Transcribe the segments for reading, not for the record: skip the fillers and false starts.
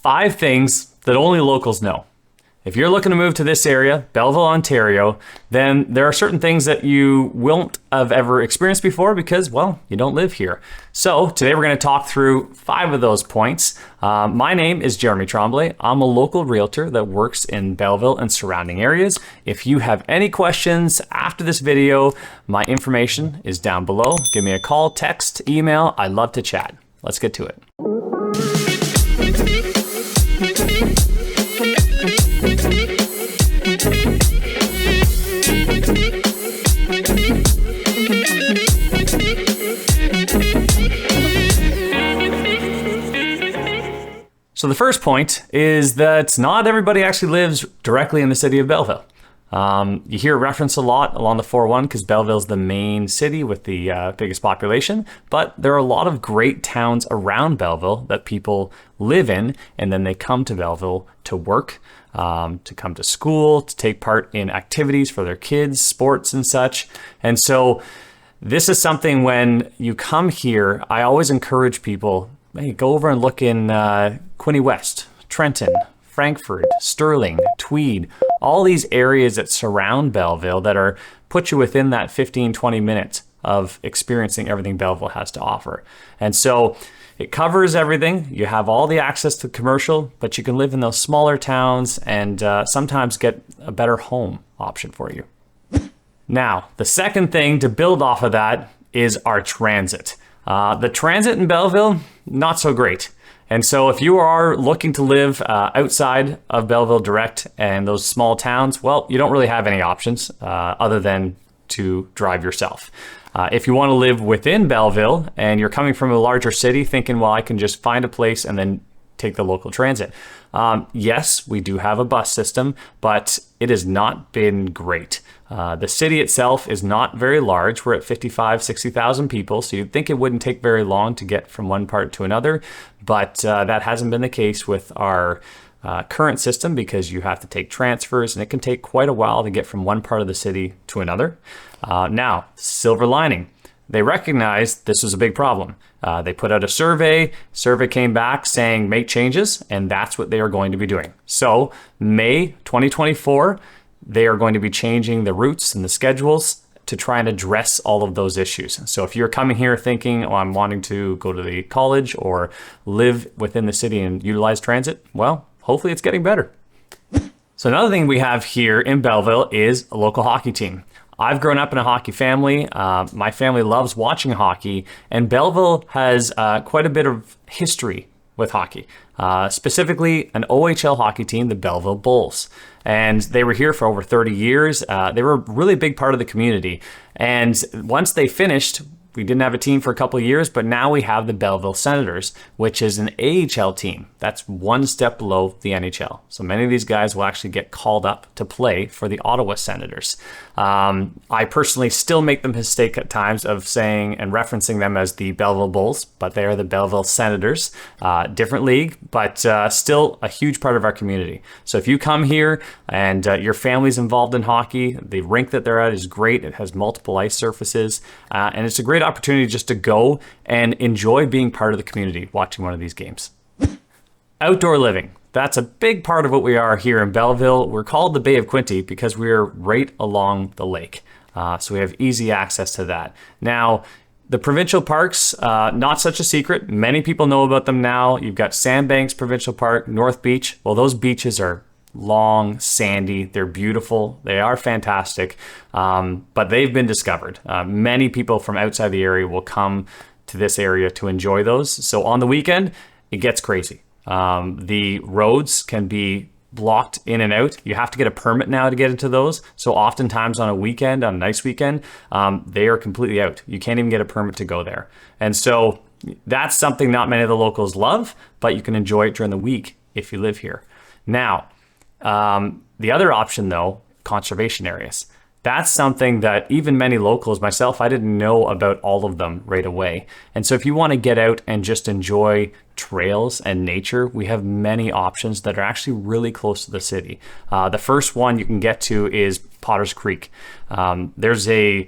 5 things that only locals know. If you're looking to move to this area, Belleville, Ontario, then there are certain things that you won't have ever experienced before because, well, you don't live here. So today we're going to talk through 5 of those points. My name is Jeremy Tremblay. I'm a local realtor that works in Belleville and surrounding areas. If you have any questions after this video, my information is down below. Give me a call, text, email. I'd love to chat. Let's get to it. So the first point is that not everybody actually lives directly in the city of Belleville. You hear reference a lot along the 401 because Belleville is the main city with the biggest population, but there are a lot of great towns around Belleville that people live in, and then they come to Belleville to work, to come to school, to take part in activities for their kids, sports and such. And so this is something when you come here, I always encourage people, hey, go over and look in Quinte West, Trenton, Frankford, Stirling, Tweed, all these areas that surround Belleville that are put you within that 15-20 minutes of experiencing everything Belleville has to offer. And so it covers everything. You have all the access to commercial, but you can live in those smaller towns and sometimes get a better home option for you. Now, the second thing to build off of that is our transit. The transit in Belleville, not so great. And so if you are looking to live outside of Belleville direct and those small towns, well, you don't really have any options other than to drive yourself. If you want to live within Belleville and you're coming from a larger city thinking, well, I can just find a place and then take the local transit. Yes, we do have a bus system, but it has not been great. The city itself is not very large. We're at 60,000 people, so you'd think it wouldn't take very long to get from one part to another, but that hasn't been the case with our current system because you have to take transfers and it can take quite a while to get from one part of the city to another. Now, silver lining. They recognized this was a big problem. They put out a survey came back saying make changes, and that's what they are going to be doing. So May 2024, they are going to be changing the routes and the schedules to try and address all of those issues. So if you're coming here thinking, oh, I'm wanting to go to the college or live within the city and utilize transit, well, hopefully it's getting better. So another thing we have here in Belleville is a local hockey team. I've grown up in a hockey family. My family loves watching hockey, and Belleville has quite a bit of history with hockey, specifically an OHL hockey team, the Belleville Bulls. And they were here for over 30 years. They were a really big part of the community. And once they finished, we didn't have a team for a couple of years, but now we have the Belleville Senators, which is an AHL team. That's one step below the NHL. So many of these guys will actually get called up to play for the Ottawa Senators. I personally still make the mistake at times of saying and referencing them as the Belleville Bulls, but they are the Belleville Senators. Different league, but still a huge part of our community. So if you come here and your family's involved in hockey, the rink that they're at is great. It has multiple ice surfaces, and it's a great opportunity just to go and enjoy being part of the community watching one of these games. Outdoor living. That's a big part of what we are here in Belleville. We're called the Bay of Quinte because we're right along the lake. So we have easy access to that. Now, the provincial parks, not such a secret. Many people know about them now. You've got Sandbanks Provincial Park, North Beach. Well, those beaches are long, sandy. They're beautiful. They are fantastic, but they've been discovered. Many people from outside the area will come to this area to enjoy those. So on the weekend, it gets crazy. The roads can be blocked in and out. You have to get a permit now to get into those. So oftentimes on a weekend, on a nice weekend, they are completely out. You can't even get a permit to go there. And so that's something not many of the locals love, but you can enjoy it during the week if you live here. Now, the other option though, conservation areas. That's something that even many locals, myself, I didn't know about all of them right away. And so if you want to get out and just enjoy trails and nature, we have many options that are actually really close to the city. The first one you can get to is Potter's Creek. There's a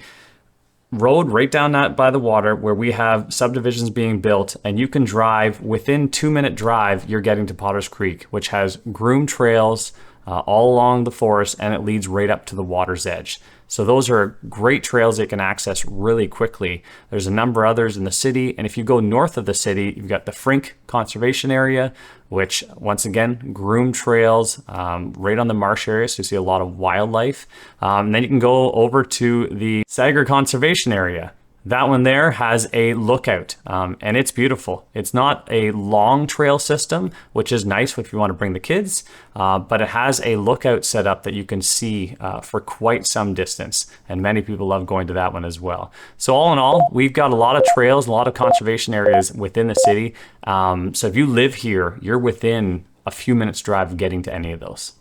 road right down that by the water where we have subdivisions being built, and you can drive within 2-minute drive, you're getting to Potter's Creek, which has groomed trails all along the forest, and it leads right up to the water's edge. So those are great trails that you can access really quickly. There's a number of others in the city, and if you go north of the city, you've got the Frink Conservation Area, which once again, groomed trails right on the marsh area, so you see a lot of wildlife. Then you can go over to the Sagar Conservation Area. That one there has a lookout, and it's beautiful. It's not a long trail system, which is nice if you want to bring the kids, but it has a lookout set up that you can see for quite some distance, and many people love going to that one as well. So all in all, we've got a lot of trails, a lot of conservation areas within the city. So if you live here, you're within a few minutes drive of getting to any of those.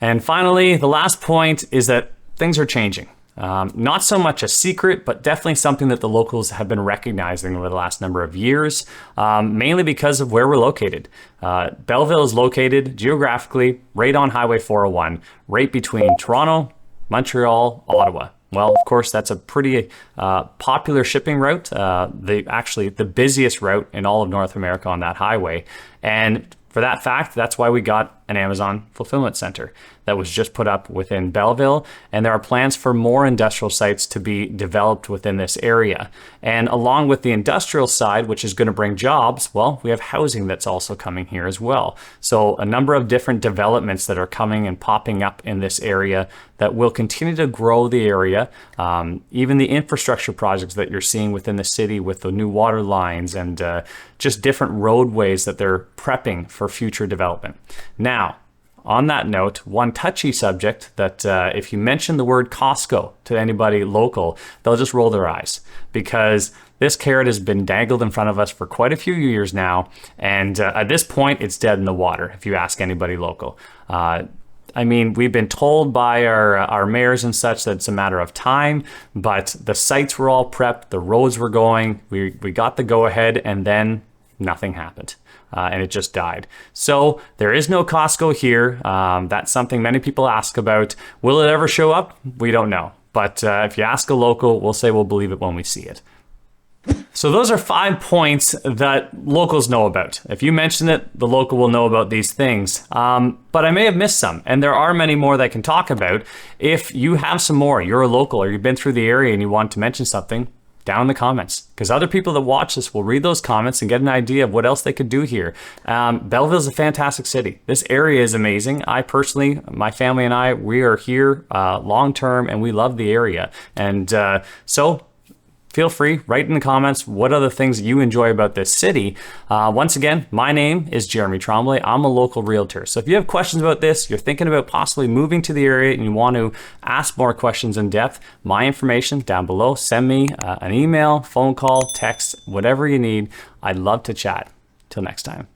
And finally, the last point is that things are changing. Not so much a secret, but definitely something that the locals have been recognizing over the last number of years, mainly because of where we're located. Belleville is located geographically right on Highway 401, right between Toronto, Montreal, Ottawa. Well, of course, that's a pretty popular shipping route, actually the busiest route in all of North America on that highway. And for that fact, that's why we got an Amazon fulfillment center that was just put up within Belleville, and there are plans for more industrial sites to be developed within this area. And along with the industrial side, which is going to bring jobs, well, we have housing that's also coming here as well. So a number of different developments that are coming and popping up in this area that will continue to grow the area. Even the infrastructure projects that you're seeing within the city with the new water lines and just different roadways that they're prepping for future development. Now, on that note, one touchy subject that if you mention the word Costco to anybody local, they'll just roll their eyes, because this carrot has been dangled in front of us for quite a few years now. And at this point, it's dead in the water, if you ask anybody local. I mean, we've been told by our mayors and such that it's a matter of time, but the sites were all prepped, the roads were going, we got the go-ahead, and then nothing happened. And it just died. So there is no Costco here. That's something many people ask about. Will it ever show up? We don't know. But if you ask a local, we'll say we'll believe it when we see it. So those are 5 points that locals know about. If you mention it, the local will know about these things. But I may have missed some, and there are many more that I can talk about. If you have some more, you're a local or you've been through the area and you want to mention something, down in the comments, because other people that watch this will read those comments and get an idea of what else they could do here. Belleville is a fantastic city. This area is amazing. I personally, my family and I, we are here long term, and we love the area. And so feel free, write in the comments what other things you enjoy about this city. Once again, my name is Jeremy Trombley. I'm a local realtor. So if you have questions about this, you're thinking about possibly moving to the area and you want to ask more questions in depth, my information down below. Send me an email, phone call, text, whatever you need. I'd love to chat. Till next time.